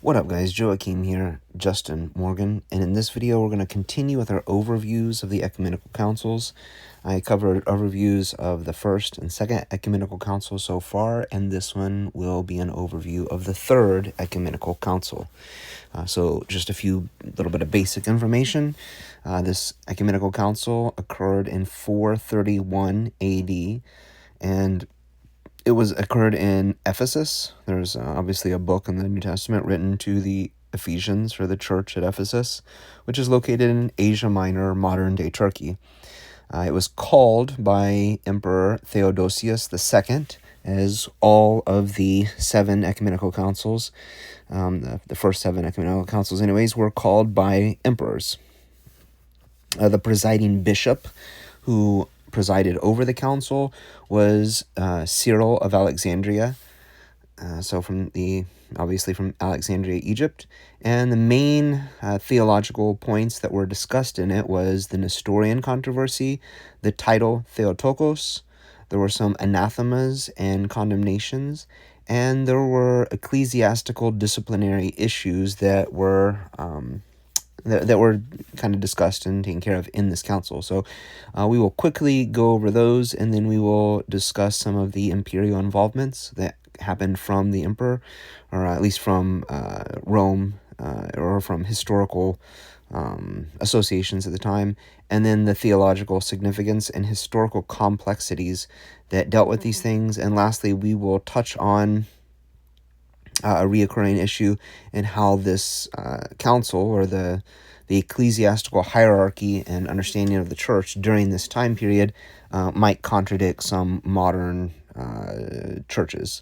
What up guys, Joachim here, Justin Morgan, and in this video we're going to continue with our overviews of the Ecumenical Councils. I covered overviews of the first and second Ecumenical Council so far, and this one will be an overview of the third Ecumenical Council. So just a little bit of basic information. This Ecumenical Council occurred in 431 AD, and it occurred in Ephesus. There's obviously a book in the New Testament written to the Ephesians for the church at Ephesus, which is located in Asia Minor, modern-day Turkey. It was called by Emperor Theodosius II, as all of the seven ecumenical councils, the first seven ecumenical councils anyways, were called by emperors. The presiding bishop who presided over the council was Cyril of Alexandria, obviously from Alexandria, Egypt, and the main theological points that were discussed in it was the Nestorian controversy, the title Theotokos, there were some anathemas and condemnations, and there were ecclesiastical disciplinary issues that were kind of discussed and taken care of in this council. So we will quickly go over those, and then we will discuss some of the imperial involvements that happened from the emperor, or at least from Rome, or from historical associations at the time, and then the theological significance and historical complexities that dealt with these things. And lastly, we will touch on a reoccurring issue and how this council, or the ecclesiastical hierarchy and understanding of the church during this time period, might contradict some modern churches.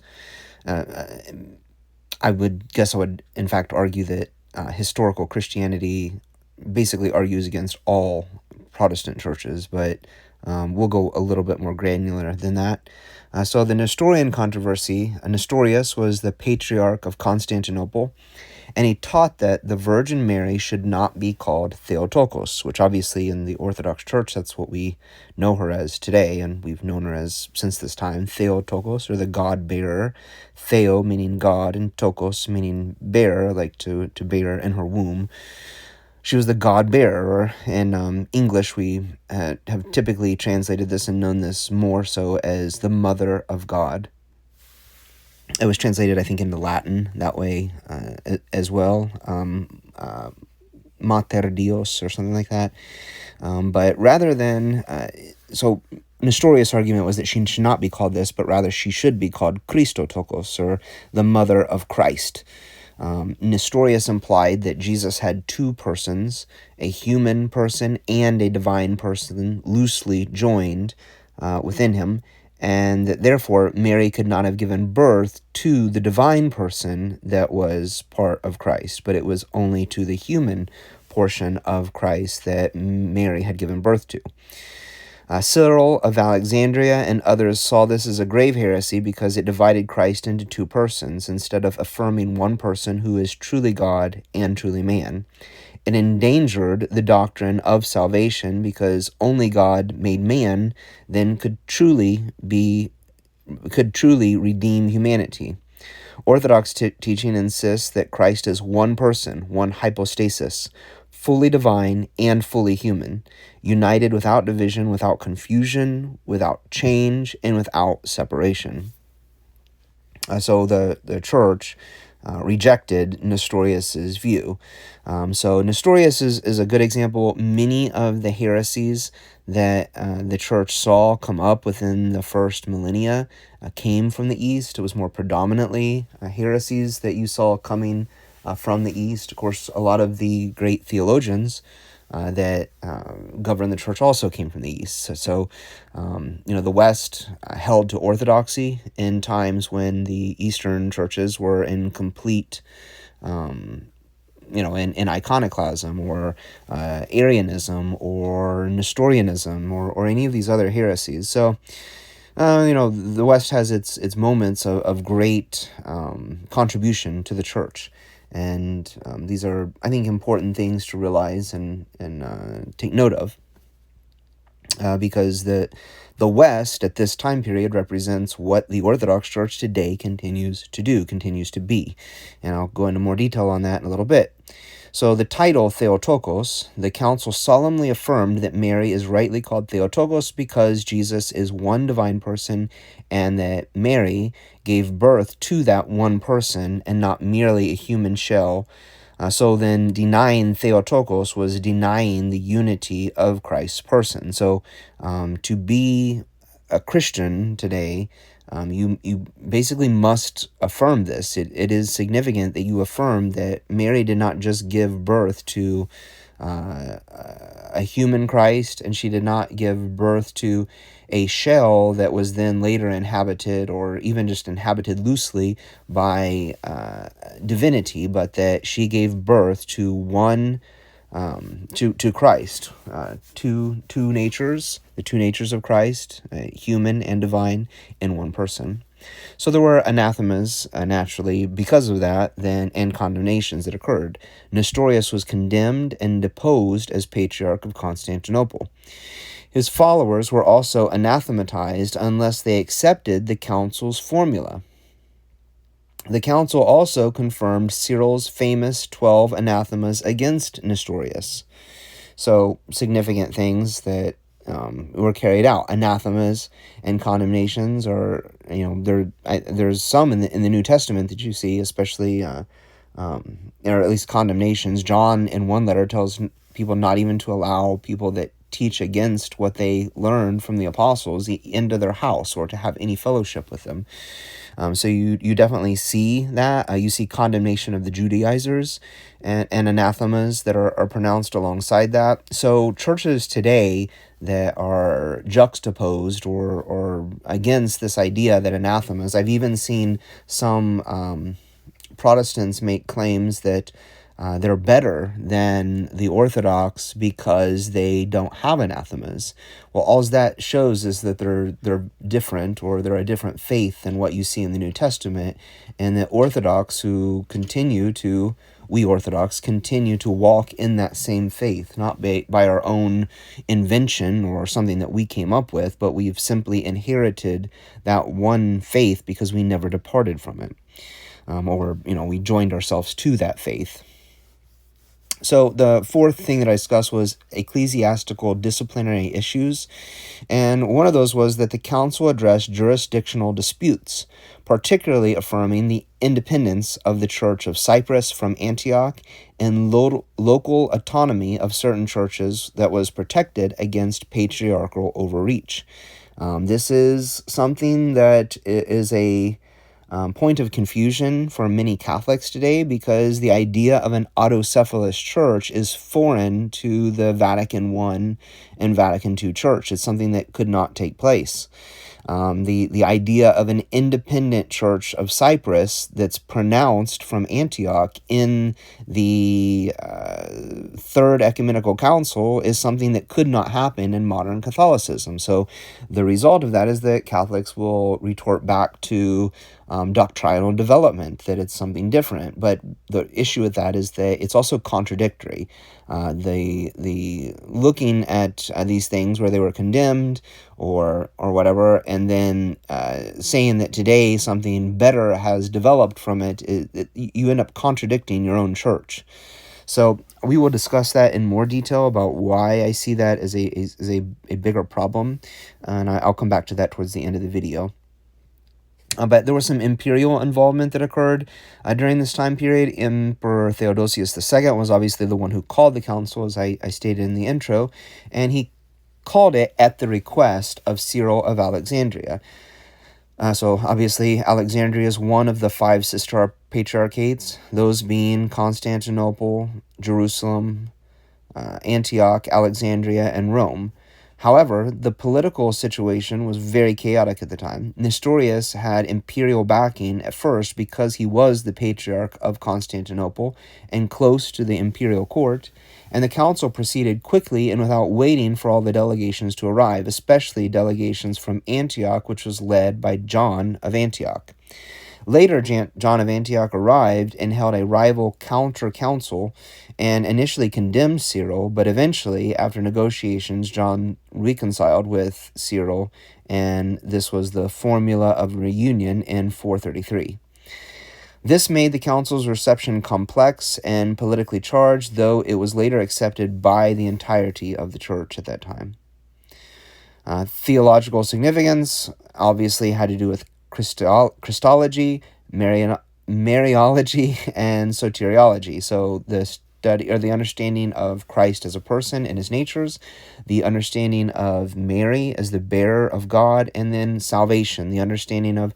I would in fact argue that historical Christianity basically argues against all Protestant churches, but we'll go a little bit more granular than that. So the Nestorian controversy, Nestorius was the patriarch of Constantinople, and he taught that the Virgin Mary should not be called Theotokos, which obviously in the Orthodox Church, that's what we know her as today, and we've known her as since this time, Theotokos, or the God-bearer. Theo meaning God, and Tokos meaning bearer, like to bear in her womb. She was the God-bearer, or in English we have typically translated this and known this more so as the Mother of God. It was translated, I think, into Latin that way as well, Mater Dios or something like that. But rather than, so Nestorius' argument was that she should not be called this, but rather she should be called Christotokos, or the Mother of Christ. Nestorius implied that Jesus had two persons, a human person and a divine person, loosely joined within him, and that therefore Mary could not have given birth to the divine person that was part of Christ, but it was only to the human portion of Christ that Mary had given birth to. Cyril of Alexandria and others saw this as a grave heresy because it divided Christ into two persons instead of affirming one person who is truly God and truly man. It endangered the doctrine of salvation because only God made man then could truly redeem humanity. Orthodox teaching insists that Christ is one person, one hypostasis, fully divine and fully human, united without division, without confusion, without change, and without separation. So the church rejected Nestorius' view. So Nestorius is a good example. Many of the heresies that the church saw come up within the first millennia came from the East. It was more predominantly heresies that you saw coming from the East. Of course, a lot of the great theologians that govern the church also came from the East. So the West held to orthodoxy in times when the Eastern churches were in complete, in iconoclasm, or Arianism, or Nestorianism, or any of these other heresies. So, the West has its moments of great contribution to the church. And these are, I think, important things to realize and take note of. because the West at this time period represents what the Orthodox Church today continues to do, continues to be. And I'll go into more detail on that in a little bit. So the title Theotokos, the council solemnly affirmed that Mary is rightly called Theotokos because Jesus is one divine person and that Mary gave birth to that one person and not merely a human shell. So then denying Theotokos was denying the unity of Christ's person. So to be a Christian today, you basically must affirm this. It is significant that you affirm that Mary did not just give birth to a human Christ, and she did not give birth to a shell that was then later inhabited or even just inhabited loosely by divinity, but that she gave birth to one to Christ, two natures, the two natures of Christ, human and divine, in one person. So there were anathemas, naturally, because of that, and condemnations that occurred. Nestorius was condemned and deposed as Patriarch of Constantinople. His followers were also anathematized unless they accepted the council's formula. The council also confirmed Cyril's famous 12 anathemas against Nestorius. So, significant things that were carried out. Anathemas and condemnations are, there's some in the New Testament that you see, especially, or at least condemnations. John, in one letter, tells people not even to allow people that teach against what they learned from the apostles into their house or to have any fellowship with them. So you definitely see that. You see condemnation of the Judaizers and anathemas that are pronounced alongside that. So churches today that are juxtaposed or against this idea that anathemas, I've even seen some Protestants make claims that they're better than the Orthodox because they don't have anathemas. Well, all that shows is that they're different, or they're a different faith than what you see in the New Testament, and that we Orthodox continue to walk in that same faith, not by our own invention or something that we came up with, but we've simply inherited that one faith because we never departed from it, or we joined ourselves to that faith. So the fourth thing that I discussed was ecclesiastical disciplinary issues, and one of those was that the council addressed jurisdictional disputes, particularly affirming the independence of the Church of Cyprus from Antioch and local autonomy of certain churches that was protected against patriarchal overreach. This is something that is a point of confusion for many Catholics today, because the idea of an autocephalous church is foreign to the Vatican I and Vatican II church. It's something that could not take place. The idea of an independent church of Cyprus that's pronounced from Antioch in the Third Ecumenical Council is something that could not happen in modern Catholicism. So the result of that is that Catholics will retort back to doctrinal development, that it's something different. But the issue with that is that it's also contradictory. The looking at these things where they were condemned or whatever, and then saying that today something better has developed from it, you end up contradicting your own church. So we will discuss that in more detail about why I see that as a bigger problem, and I'll come back to that towards the end of the video. But there was some imperial involvement that occurred during this time period. Emperor Theodosius II was obviously the one who called the council, as I stated in the intro, and he called it at the request of Cyril of Alexandria. So obviously Alexandria is one of the 5 sister patriarchates, those being Constantinople, Jerusalem, Antioch, Alexandria, and Rome. However, the political situation was very chaotic at the time. Nestorius had imperial backing at first because he was the Patriarch of Constantinople and close to the imperial court, and the council proceeded quickly and without waiting for all the delegations to arrive, especially delegations from Antioch, which was led by John of Antioch. Later, John of Antioch arrived and held a rival counter-council and initially condemned Cyril, but eventually, after negotiations, John reconciled with Cyril, and this was the formula of reunion in 433. This made the council's reception complex and politically charged, though it was later accepted by the entirety of the church at that time. Theological significance obviously had to do with Christology, Mariology, and soteriology. So the study or the understanding of Christ as a person and his natures, the understanding of Mary as the bearer of God, and then salvation, the understanding of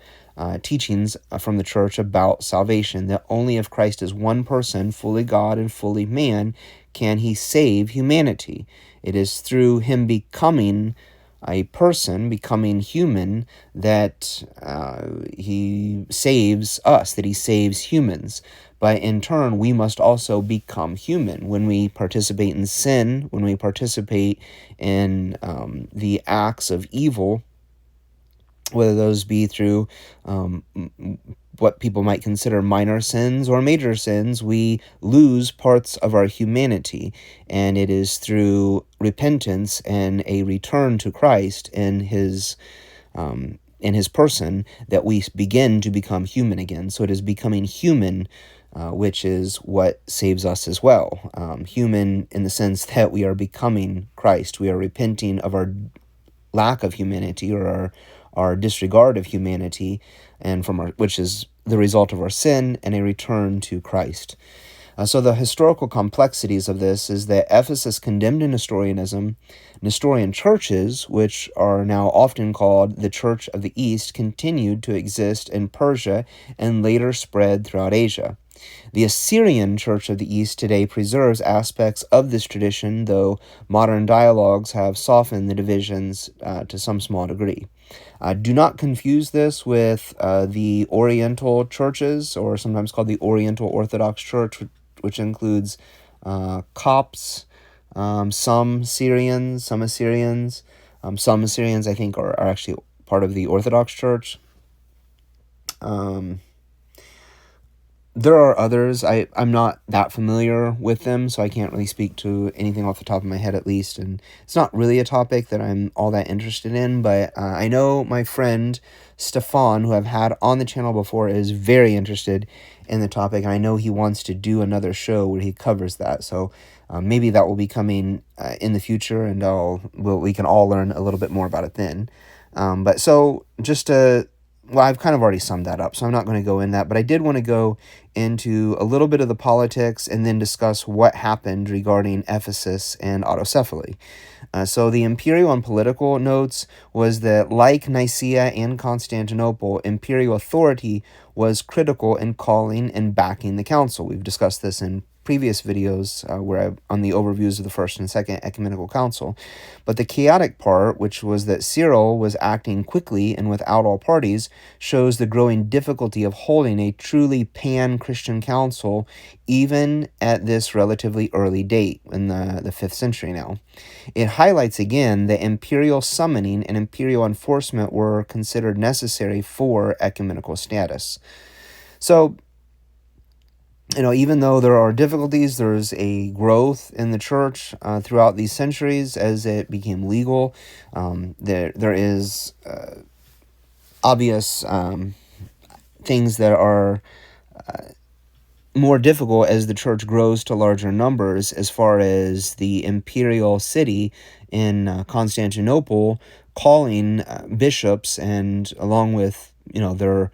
teachings from the church about salvation, that only if Christ is one person, fully God and fully man, can he save humanity. It is through him becoming a person, becoming human, that he saves us, that he saves humans. But in turn, we must also become human. When we participate in sin, when we participate in the acts of evil, whether those be through what people might consider minor sins or major sins, we lose parts of our humanity. And it is through repentance and a return to Christ in his person that we begin to become human again. So it is becoming human, which is what saves us as well. Human in the sense that we are becoming Christ. We are repenting of our lack of humanity, or our disregard of humanity, and which is the result of our sin, and a return to Christ. So the historical complexities of this is that Ephesus condemned Nestorianism. Nestorian churches, which are now often called the Church of the East, continued to exist in Persia and later spread throughout Asia. The Assyrian Church of the East today preserves aspects of this tradition, though modern dialogues have softened the divisions to some small degree. Do not confuse this with the Oriental churches, or sometimes called the Oriental Orthodox Church, which includes Copts, some Syrians, some Assyrians. Some Assyrians, I think, are actually part of the Orthodox Church. There are others. I'm not that familiar with them, so I can't really speak to anything off the top of my head, at least. And it's not really a topic that I'm all that interested in, but I know my friend Stefan, who I've had on the channel before, is very interested in the topic, and I know he wants to do another show where he covers that. So maybe that will be coming in the future, and we can all learn a little bit more about it then. But so just to... Well, I've kind of already summed that up, so I'm not going to go in that, but I did want to go into a little bit of the politics and then discuss what happened regarding Ephesus and autocephaly. So the imperial and political notes was that, like Nicaea and Constantinople, imperial authority was critical in calling and backing the council. We've discussed this in previous videos on the overviews of the First and Second Ecumenical Council. But the chaotic part, which was that Cyril was acting quickly and without all parties, shows the growing difficulty of holding a truly pan-Christian council even at this relatively early date, in the 5th century now. It highlights again that imperial summoning and imperial enforcement were considered necessary for ecumenical status. So, even though there are difficulties, there's a growth in the church throughout these centuries as it became legal. There is obvious things that are more difficult as the church grows to larger numbers, as far as the imperial city in Constantinople calling bishops, and along with their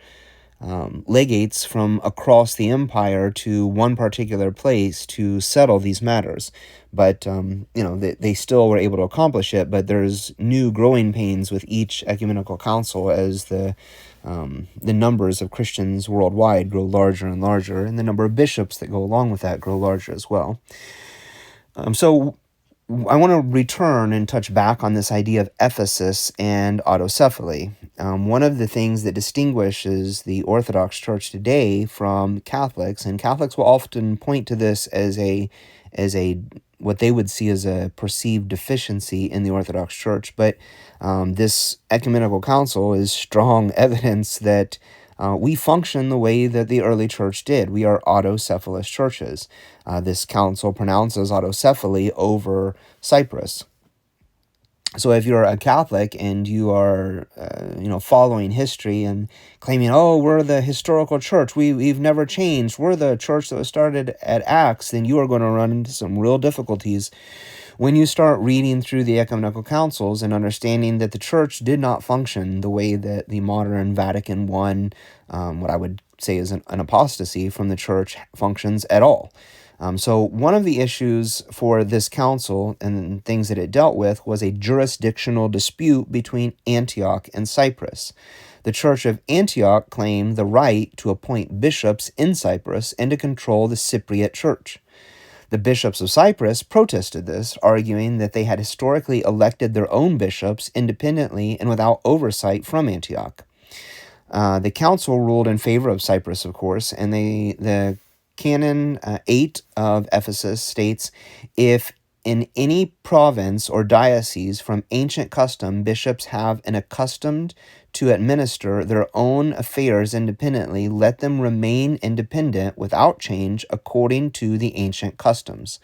legates from across the empire to one particular place to settle these matters. But they still were able to accomplish it, but there's new growing pains with each ecumenical council as the numbers of Christians worldwide grow larger and larger, and the number of bishops that go along with that grow larger as well. So I want to return and touch back on this idea of Ephesus and autocephaly. One of the things that distinguishes the Orthodox Church today from Catholics, and Catholics will often point to this as a what they would see as a perceived deficiency in the Orthodox Church, but this ecumenical council is strong evidence that we function the way that the early church did. We are autocephalous churches. This council pronounces autocephaly over Cyprus. So if you're a Catholic and you are, following history and claiming, oh, we're the historical church, we've never changed, we're the church that was started at Acts, then you are going to run into some real difficulties when you start reading through the ecumenical councils and understanding that the church did not function the way that the modern Vatican I, what I would say is an apostasy from the church, functions at all. So one of the issues for this council and things that it dealt with was a jurisdictional dispute between Antioch and Cyprus. The Church of Antioch claimed the right to appoint bishops in Cyprus and to control the Cypriot church. The bishops of Cyprus protested this, arguing that they had historically elected their own bishops independently and without oversight from Antioch. The council ruled in favor of Cyprus, of course, and the Canon 8 of Ephesus states, if in any province or diocese from ancient custom bishops have an accustomed to administer their own affairs independently, let them remain independent without change according to the ancient customs.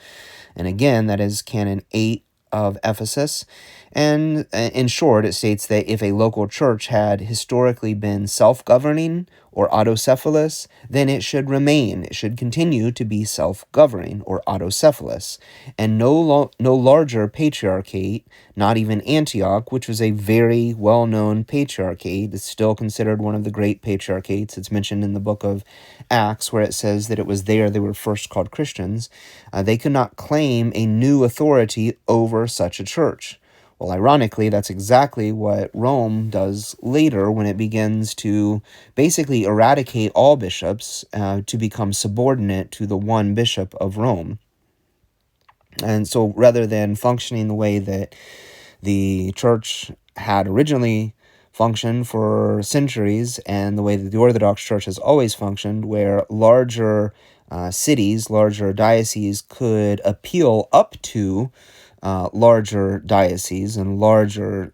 And again, that is Canon 8 of Ephesus. And in short, it states that if a local church had historically been self-governing or autocephalous, then it should remain. It should continue to be self-governing or autocephalous, and no larger patriarchate, not even Antioch, which was a very well-known patriarchate. It's still considered one of the great patriarchates. It's mentioned in the book of Acts, where it says that it was there they were first called Christians. They could not claim a new authority over such a church. Well, ironically, that's exactly what Rome does later when it begins to basically eradicate all bishops to become subordinate to the one bishop of Rome. And so rather than functioning the way that the church had originally functioned for centuries and the way that the Orthodox Church has always functioned, where larger cities, larger dioceses could appeal up to larger dioceses and larger,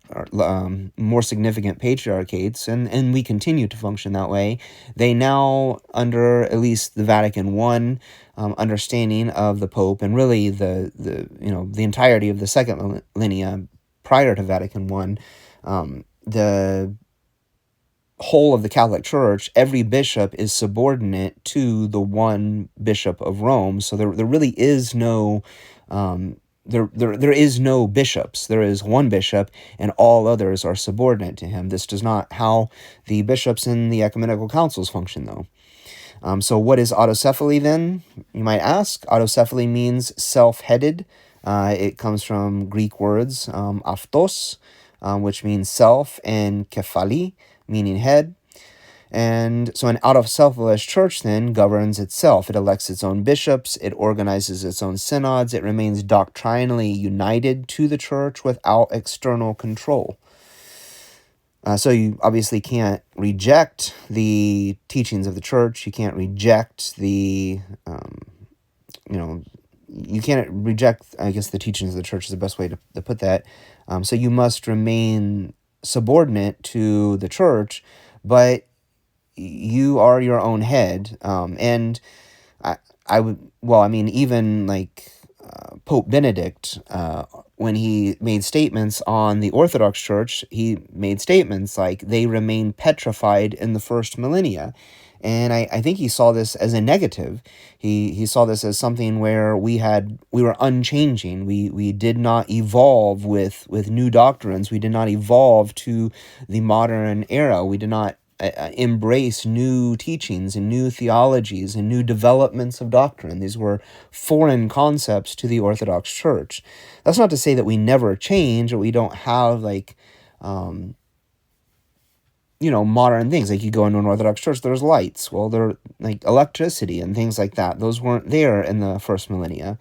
more significant patriarchates, and we continue to function that way. They now, under at least the Vatican I understanding of the Pope, and really the entirety of the second millennia prior to Vatican I, the whole of the Catholic Church, every bishop is subordinate to the one bishop of Rome. So there really is no there is no bishops. There is one bishop, and all others are subordinate to him. This does not how the bishops in the ecumenical councils function, though. So what is autocephaly then? You might ask. Autocephaly means self-headed. It comes from Greek words aftos, which means self, and kephali, meaning head. And so an autocephalous church then governs itself. It elects its own bishops. It organizes its own synods. It remains doctrinally united to the church without external control. So you obviously can't reject the teachings of the church. You can't reject you can't reject, I guess the teachings of the church is the best way to put that. So you must remain subordinate to the church, but you are your own head. And even like Pope Benedict, when he made statements on the Orthodox Church, he made statements like they remain petrified in the first millennia. And I think he saw this as a negative. He saw this as something where we were unchanging. We did not evolve with new doctrines. We did not evolve to the modern era. We did not embrace new teachings and new theologies and new developments of doctrine. These were foreign concepts to the Orthodox Church. That's not to say that we never change or we don't have modern things. Like you go into an Orthodox church, there's lights. Well, there like electricity and things like that. Those weren't there in the first millennia.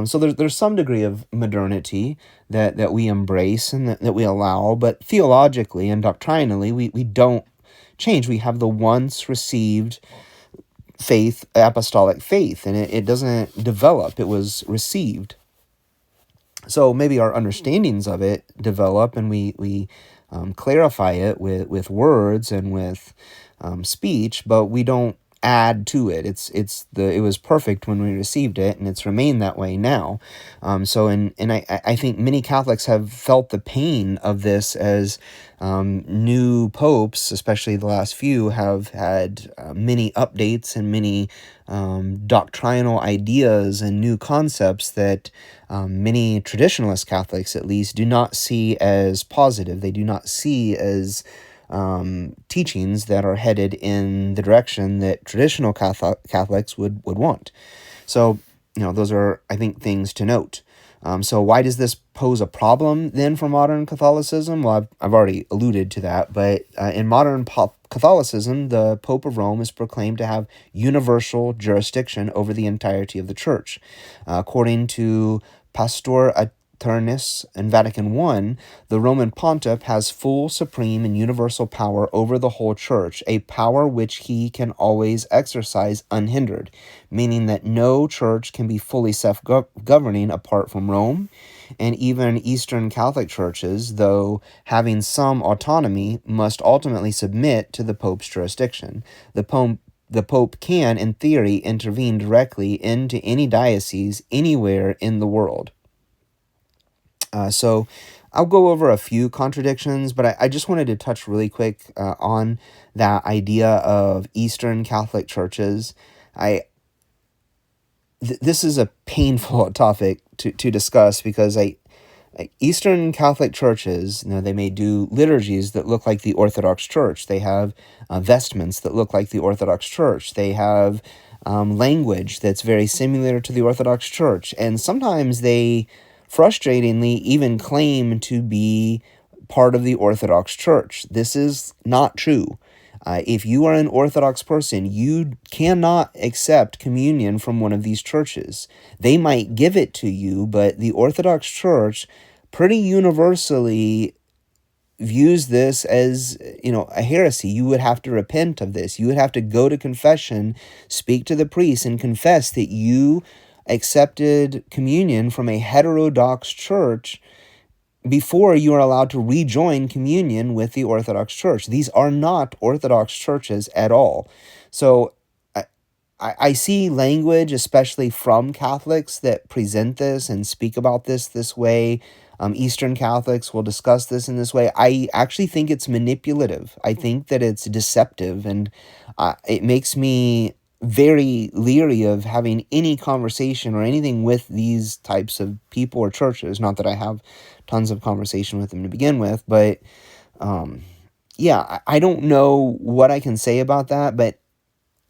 So there's some degree of modernity that we embrace and that we allow, but theologically and doctrinally, we don't change. We have the once received faith, apostolic faith, and it doesn't develop. It was received. So maybe our understandings of it develop, and we clarify it with words and with speech, but we don't add to it. It was perfect when we received it, and it's remained that way now. I think many Catholics have felt the pain of this as new popes, especially the last few, have had many updates and many doctrinal ideas and new concepts that many traditionalist Catholics, at least, do not see as positive. They do not see as teachings that are headed in the direction that traditional Catholics would want. So, those are, I think, things to note. So why does this pose a problem then for modern Catholicism? Well, I've already alluded to that, but in modern Catholicism, the Pope of Rome is proclaimed to have universal jurisdiction over the entirety of the Church. According to Pastor Aeternus in Vatican I, the Roman Pontiff has full, supreme, and universal power over the whole Church, a power which he can always exercise unhindered, meaning that no church can be fully self-governing apart from Rome, and even Eastern Catholic churches, though having some autonomy, must ultimately submit to the Pope's jurisdiction. The Pope can, in theory, intervene directly into any diocese anywhere in the world. So I'll go over a few contradictions, but I just wanted to touch really quick on that idea of Eastern Catholic churches. This is a painful topic to discuss because Eastern Catholic churches, they may do liturgies that look like the Orthodox Church. They have vestments that look like the Orthodox Church. They have language that's very similar to the Orthodox Church. And sometimes they frustratingly even claim to be part of the Orthodox Church. This is not true. If you are an Orthodox person, you cannot accept communion from one of these churches. They might give it to you, but the Orthodox Church pretty universally views this as, a heresy. You would have to repent of this. You would have to go to confession, speak to the priest, and confess that you accepted communion from a heterodox church before you are allowed to rejoin communion with the Orthodox Church. These are not Orthodox churches at all. So I see language, especially from Catholics, that present this and speak about this way. Eastern Catholics will discuss this in this way. I actually think it's manipulative. I think that it's deceptive, and it makes me very leery of having any conversation or anything with these types of people or churches. Not that I have tons of conversation with them to begin with, but I don't know what I can say about that, but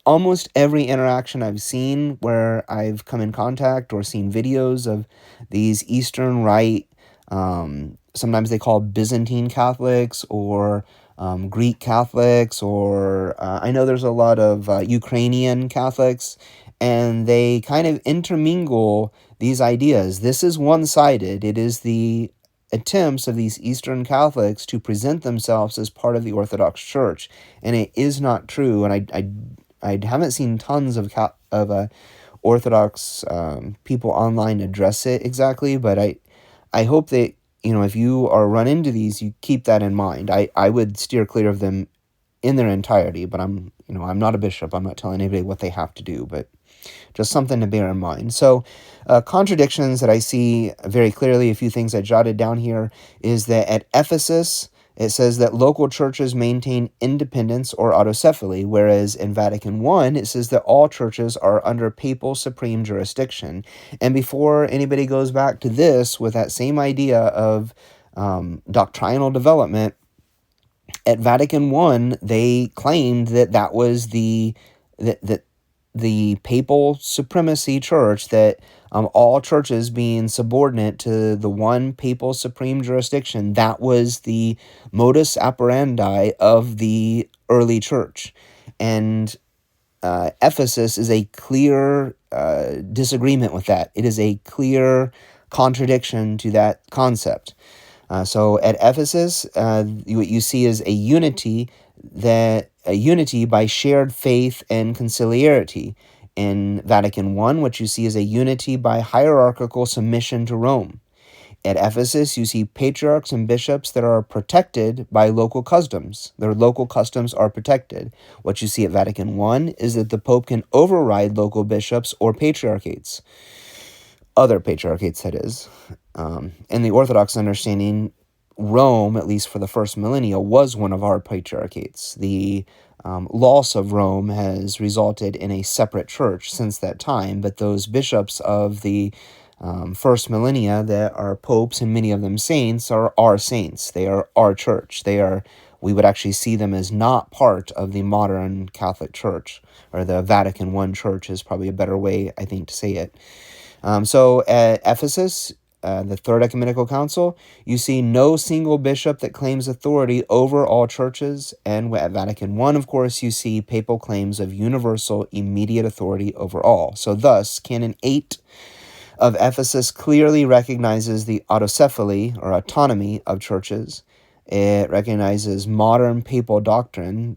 almost every interaction I've seen where I've come in contact or seen videos of these Eastern Rite, sometimes they call Byzantine Catholics or Greek Catholics, or I know there's a lot of Ukrainian Catholics, and they kind of intermingle these ideas. This is one-sided. It is the attempts of these Eastern Catholics to present themselves as part of the Orthodox Church, and it is not true. And I haven't seen tons of Orthodox people online address it exactly, but I hope that, if you are run into these, you keep that in mind. I would steer clear of them in their entirety, but I'm not a bishop. I'm not telling anybody what they have to do, but just something to bear in mind. So contradictions that I see very clearly, a few things I jotted down here, is that at Ephesus, it says that local churches maintain independence or autocephaly, whereas in Vatican I, it says that all churches are under papal supreme jurisdiction. And before anybody goes back to this with that same idea of doctrinal development, at Vatican I, they claimed that was the papal supremacy church, that all churches being subordinate to the one papal supreme jurisdiction, that was the modus operandi of the early church. And Ephesus is a clear disagreement with that. It is a clear contradiction to that concept. So at Ephesus, what you see is a unity by shared faith and conciliarity. In Vatican I, what you see is a unity by hierarchical submission to Rome. At Ephesus, you see patriarchs and bishops that are protected by local customs. Their local customs are protected. What you see at Vatican I is that the Pope can override local bishops or patriarchates. Other patriarchates, that is. In the Orthodox understanding, Rome, at least for the first millennia, was one of our patriarchates. The loss of Rome has resulted in a separate church since that time, but those bishops of the first millennia that are popes and many of them saints are our saints. They are our church. We would actually see them as not part of the modern Catholic Church, or the Vatican I Church is probably a better way, I think, to say it. So at Ephesus, the Third Ecumenical Council, you see no single bishop that claims authority over all churches. And at Vatican I, of course, you see papal claims of universal, immediate authority over all. So thus, Canon 8 of Ephesus clearly recognizes the autocephaly, or autonomy, of churches. It recognizes modern papal doctrine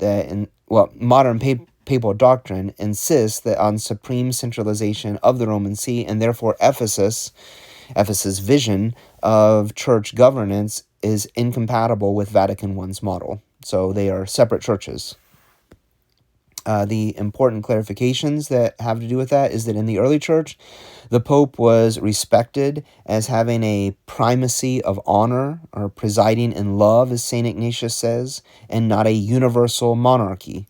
papal doctrine insists that on supreme centralization of the Roman See, and therefore Ephesus' vision of church governance is incompatible with Vatican I's model. So they are separate churches. The important clarifications that have to do with that is that in the early church, the Pope was respected as having a primacy of honor, or presiding in love, as St. Ignatius says, and not a universal monarchy.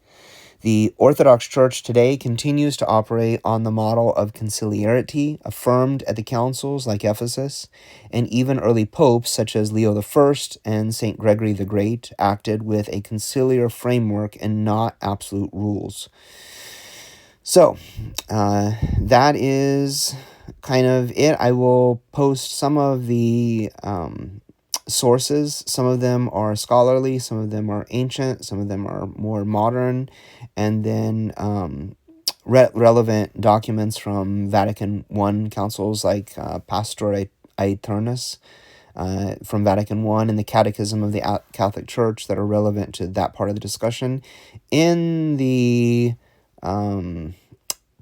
The Orthodox Church today continues to operate on the model of conciliarity affirmed at the councils like Ephesus, and even early popes such as Leo I and St. Gregory the Great acted with a conciliar framework and not absolute rules. So, that is kind of it. I will post some of the sources. Some of them are scholarly, some of them are ancient, some of them are more modern, and then relevant documents from Vatican I councils like Pastor Aeternus from Vatican I, and the Catechism of the Catholic Church that are relevant to that part of the discussion. In the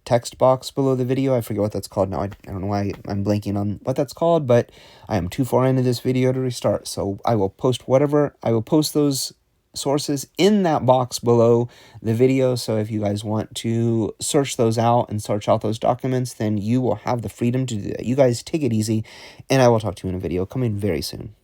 text box below the video, I forget what that's called now. I don't know why I'm blanking on what that's called, but I am too far into this video to restart. So I will post those sources in that box below the video. So if you guys want to search those out and search out those documents, then you will have the freedom to do that. You guys take it easy, and I will talk to you in a video coming very soon.